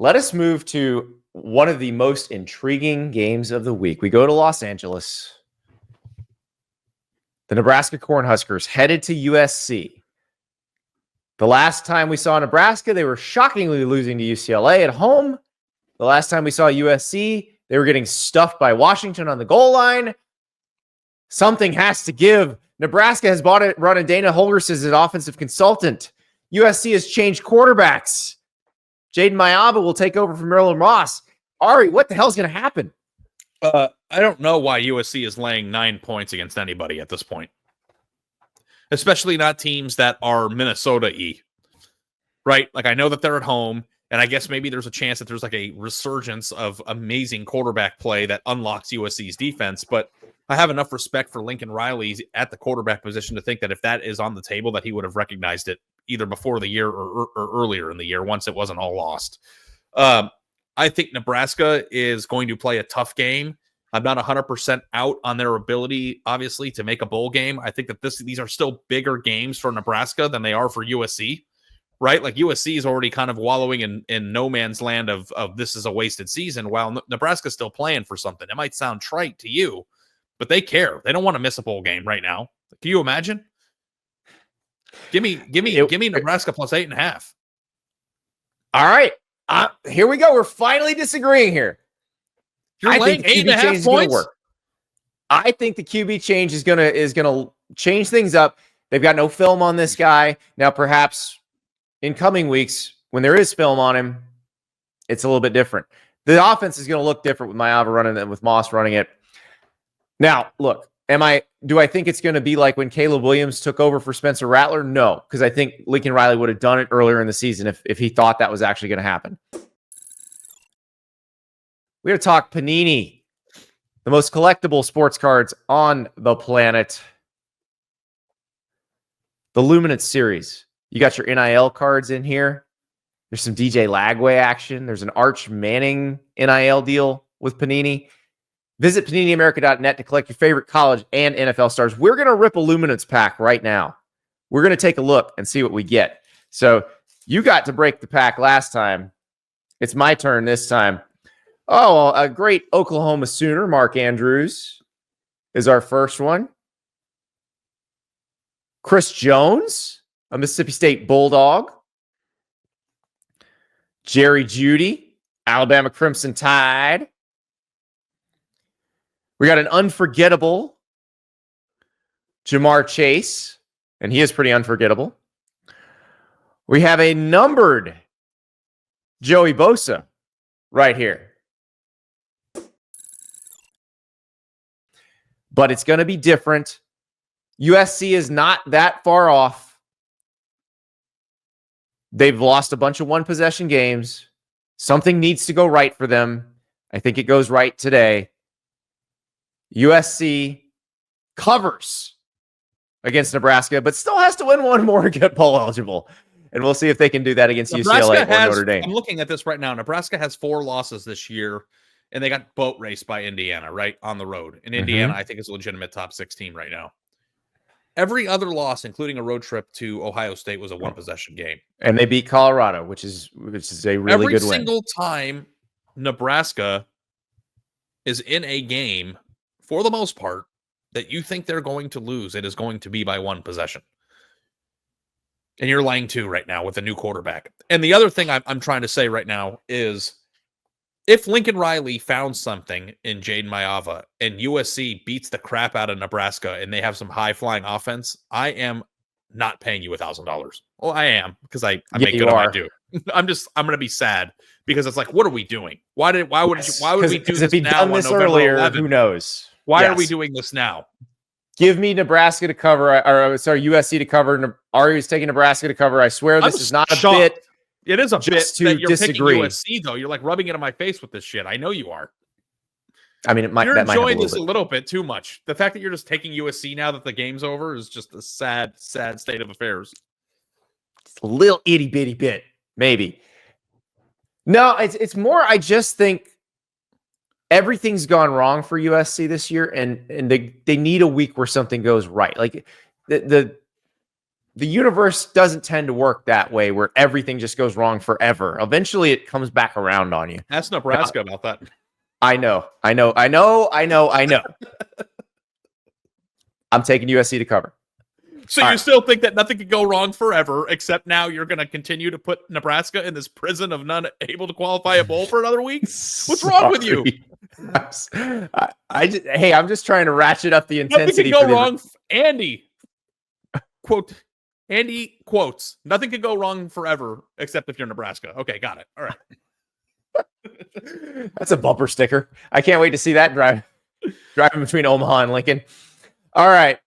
let us move to one of the most intriguing games of the week. We go to Los Angeles. The Nebraska Cornhuskers headed to USC. The last time we saw Nebraska, they were shockingly losing to UCLA at home. The last time we saw USC, they were getting stuffed by Washington on the goal line. Something has to give. Nebraska has brought in Dana Holgers as an offensive consultant. USC has changed quarterbacks. Jaden Mayaba will take over from Merlin Moss. Ari, what the hell is going to happen? I don't know why USC is laying 9 points against anybody at this point. Especially not teams that are Minnesota-y. Right? Like, I know that they're at home, and I guess maybe there's a chance that there's like a resurgence of amazing quarterback play that unlocks USC's defense, but I have enough respect for Lincoln Riley at the quarterback position to think that if that is on the table, that he would have recognized it either before the year or earlier in the year once it wasn't all lost. I think Nebraska is going to play a tough game. I'm not 100% out on their ability, obviously, to make a bowl game. I think that these are still bigger games for Nebraska than they are for USC, right? Like USC is already kind of wallowing in no man's land of this is a wasted season, while Nebraska's still playing for something. It might sound trite to you, but they care. They don't want to miss a bowl game right now. Can you imagine? Give me Nebraska plus 8.5. All right. Here we go. We're finally disagreeing here. You're laying 8.5 points. Work. I think the QB change is gonna change things up. They've got no film on this guy. Now, perhaps in coming weeks, when there is film on him, it's a little bit different. The offense is going to look different with Mayava running it, with Moss running it. Now, look, do I think it's going to be like when Caleb Williams took over for Spencer Rattler? No, because I think Lincoln Riley would have done it earlier in the season if he thought that was actually going to happen. We're going to talk Panini, the most collectible sports cards on the planet. The Luminance series. You got your NIL cards in here. There's some DJ Lagway action. There's an Arch Manning NIL deal with Panini. Visit PaniniAmerica.net to collect your favorite college and NFL stars. We're going to rip a Luminance pack right now. We're going to take a look and see what we get. So you got to break the pack last time. It's my turn this time. Oh, a great Oklahoma Sooner, Mark Andrews, is our first one. Chris Jones, a Mississippi State Bulldog. Jerry Jeudy, Alabama Crimson Tide. We got an unforgettable Jamar Chase, and he is pretty unforgettable. We have a numbered Joey Bosa right here. But it's going to be different. USC is not that far off. They've lost a bunch of one-possession games. Something needs to go right for them. I think it goes right today. USC covers against Nebraska, but still has to win one more to get bowl eligible. And we'll see if they can do that against UCLA or Notre Dame. I'm looking at this right now. Nebraska has 4 losses this year, and they got boat raced by Indiana, right, on the road. And Indiana, I think, is a legitimate top 6 team right now. Every other loss, including a road trip to Ohio State, was a one-possession game. And they beat Colorado, which is a really good win. Every single time Nebraska is in a game, for the most part, that you think they're going to lose, it is going to be by one possession. And you're laying 2 right now with a new quarterback. And the other thing I'm trying to say right now is if Lincoln Riley found something in Jaden Mayava and USC beats the crap out of Nebraska and they have some high-flying offense, I am not paying you $1,000. Well, I am, because I make good on my due. I'm going to be sad because it's like, what are we doing? Why would we do this now on November earlier, 11th? Who knows? Why are we doing this now? Give me Nebraska to cover, or sorry, USC to cover. Ari is taking Nebraska to cover. I swear this is not a bit. It is a bit that you're disagree. picking USC, though. You're like rubbing it in my face with this shit. I know you are. I mean, you're enjoying this a little bit too much. The fact that you're just taking USC now that the game's over is just a sad, sad state of affairs. It's a little itty bitty bit, maybe. No, it's more. I just think everything's gone wrong for USC this year, and they need a week where something goes right. Like the the universe doesn't tend to work that way where everything just goes wrong forever. Eventually it comes back around on you. Ask Nebraska about that. I know. I'm taking USC to cover. So you still think that nothing could go wrong forever, except now you're going to continue to put Nebraska in this prison of not able to qualify a bowl for another week? What's wrong with you? I'm just trying to ratchet up the intensity. Nothing could go wrong. Andy quotes, nothing could go wrong forever, except if you're Nebraska. Okay, got it. All right. That's a bumper sticker. I can't wait to see that driving between Omaha and Lincoln. All right.